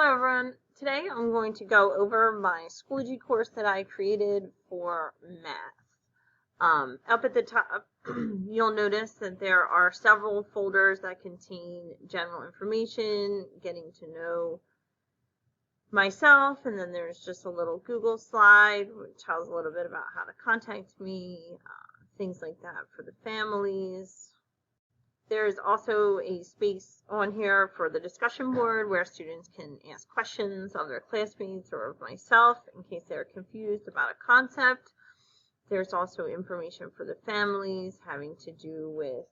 Hello everyone. Today I'm going to go over my Schoology course that I created for math. Up at the top, you'll notice that there are several folders that contain general information, getting to know myself, and then there's just a little Google slide which tells a little bit about how to contact me, things like that for the families. There's also a space on here for the discussion board where students can ask questions of their classmates or of myself in case they're confused about a concept. There's also information for the families having to do with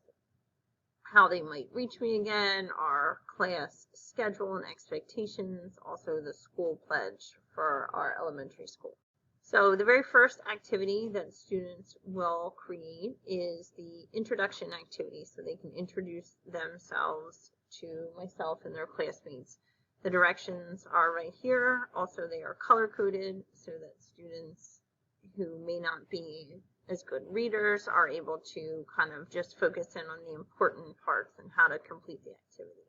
how they might reach me again, our class schedule and expectations, also the school pledge for our elementary school. So the very first activity that students will create is the introduction activity, so they can introduce themselves to myself and their classmates. The directions are right here. Also, they are color-coded so that students who may not be as good readers are able to kind of just focus in on the important parts and how to complete the activity.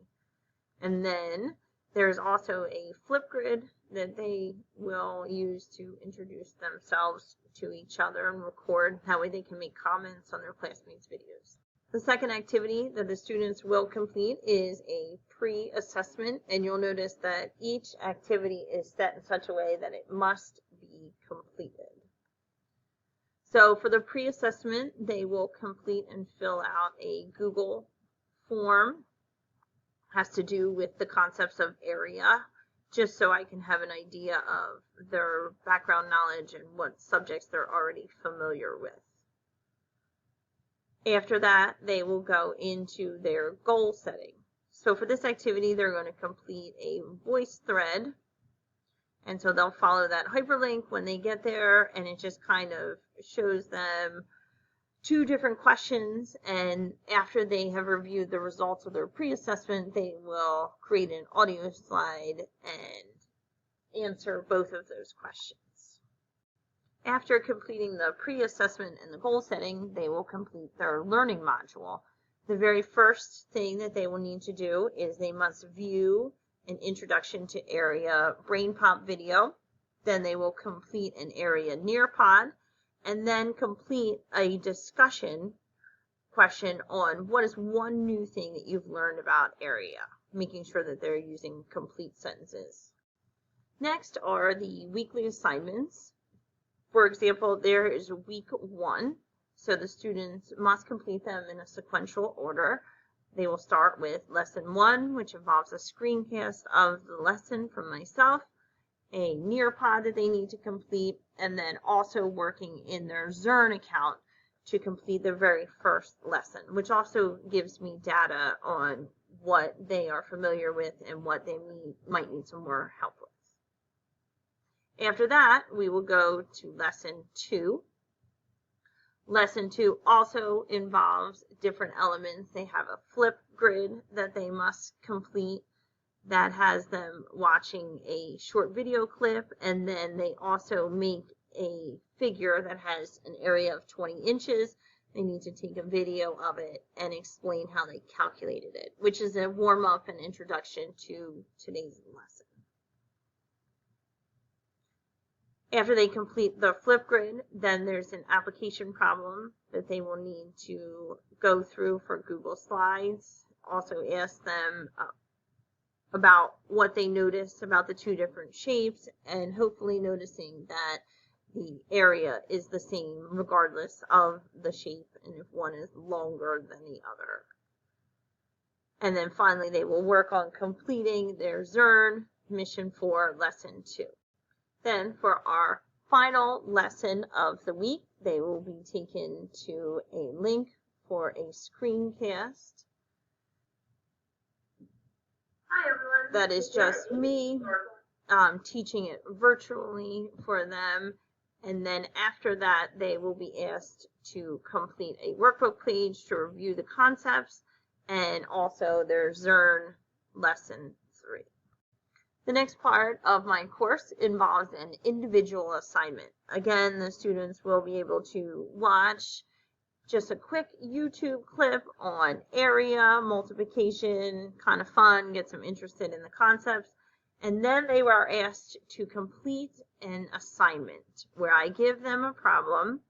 And then there's also a Flipgrid that they will use to introduce themselves to each other and record. That way they can make comments on their classmates' videos. The second activity that the students will complete is a pre-assessment, and you'll notice that each activity is set in such a way that it must be completed. So for the pre-assessment, they will complete and fill out a Google form. Has to do with the concepts of area, just so I can have an idea of their background knowledge and what subjects they're already familiar with. After that, they will go into their goal setting. So for this activity, they're going to complete a voice thread, and so they'll follow that hyperlink when they get there, and it just kind of shows them two different questions, and after they have reviewed the results of their pre-assessment, they will create an audio slide and answer both of those questions. After completing the pre-assessment and the goal setting, they will complete their learning module. The very first thing that they will need to do is they must view an introduction to area brain pop video. Then they will complete an area Nearpod, and then complete a discussion question on what is one new thing that you've learned about area, making sure that they're using complete sentences. Next are the weekly assignments. For example, there is week 1, so the students must complete them in a sequential order. They will start with lesson 1, which involves a screencast of the lesson from myself, a Nearpod that they need to complete, and then also working in their Zern account to complete the very first lesson, which also gives me data on what they are familiar with and what they might need some more help with. After that, we will go to lesson 2. Lesson 2 also involves different elements. They have a flip grid that they must complete that has them watching a short video clip, and then they also make a figure that has an area of 20 inches. They need to take a video of it and explain how they calculated it, which is a warm-up and introduction to today's lesson. After they complete the Flipgrid, then there's an application problem that they will need to go through for Google Slides. Also ask them about what they noticed about the two different shapes, and hopefully noticing that the area is the same regardless of the shape and if one is longer than the other. And then finally they will work on completing their Zern mission for lesson 2. Then for our final lesson of the week, they will be taken to a link for a screencast. Hi everyone. That is just me teaching it virtually for them, and then after that they will be asked to complete a workbook page to review the concepts and also their Zern lesson 3. The next part of my course involves an individual assignment. Again, the students will be able to watch just a quick YouTube clip on area, multiplication, kind of fun, get some interested in the concepts, And then they were asked to complete an assignment where I give them a problem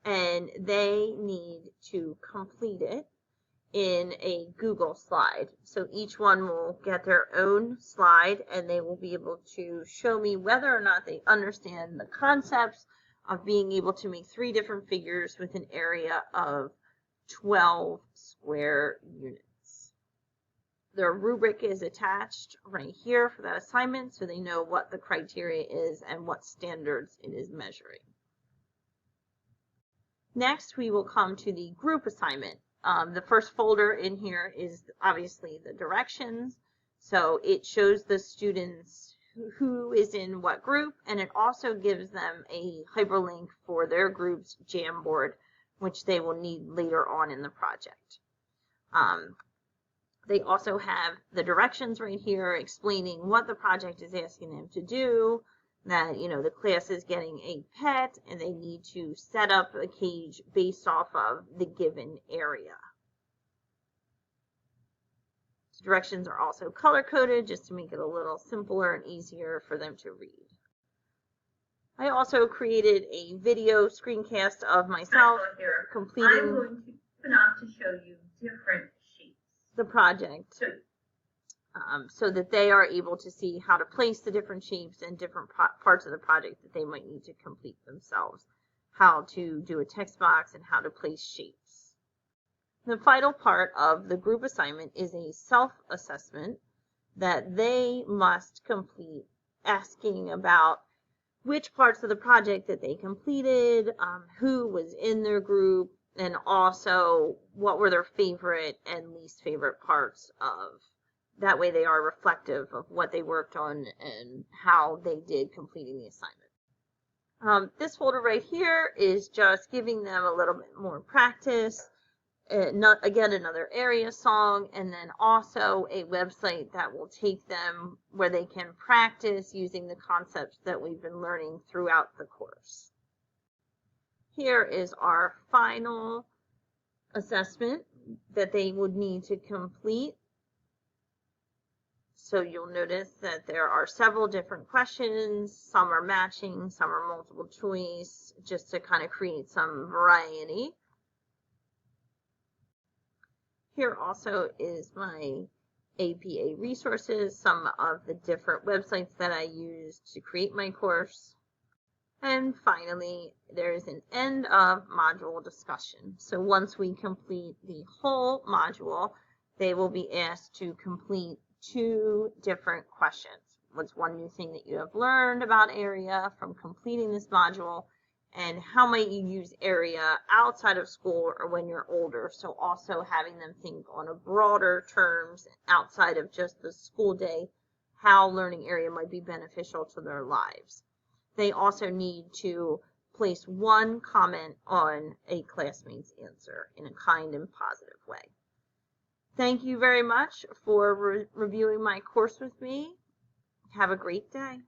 and they need to complete it in a Google slide. So each one will get their own slide and they will be able to show me whether or not they understand the concepts of being able to make 3 different figures with an area of 12 square units. Their rubric is attached right here for that assignment so they know what the criteria is and what standards it is measuring. Next, we will come to the group assignment. The first folder in here is obviously the directions. So it shows the students who is in what group, and it also gives them a hyperlink for their group's Jamboard, which they will need later on in the project. They also have the directions right here explaining what the project is asking them to do, that, you know, the class is getting a pet and they need to set up a cage based off of the given area. The directions are also color-coded just to make it a little simpler and easier for them to read. I also created a video screencast of myself completing I'm going to open up to show you different shapes. The project. So that they are able to see how to place the different shapes and different parts of the project that they might need to complete themselves, how to do a text box, and how to place shapes. The final part of the group assignment is a self-assessment that they must complete, asking about which parts of the project that they completed, who was in their group, and also what were their favorite and least favorite parts of. That way they are reflective of what they worked on and how they did completing the assignment. This folder right here is just giving them a little bit more practice. Again, another area song, and then also a website that will take them where they can practice using the concepts that we've been learning throughout the course. Here is our final assessment that they would need to complete. So you'll notice that there are several different questions. Some are matching, some are multiple choice, just to kind of create some variety. Here also is my APA resources, some of the different websites that I used to create my course. And finally, there is an end of module discussion. So once we complete the whole module, they will be asked to complete 2 different questions. What's one new thing that you have learned about area from completing this module, and how might you use area outside of school or when you're older? So also having them think on a broader terms outside of just the school day, how learning area might be beneficial to their lives. They also need to place 1 comment on a classmate's answer in a kind and positive way. Thank you very much for reviewing my course with me. Have a great day.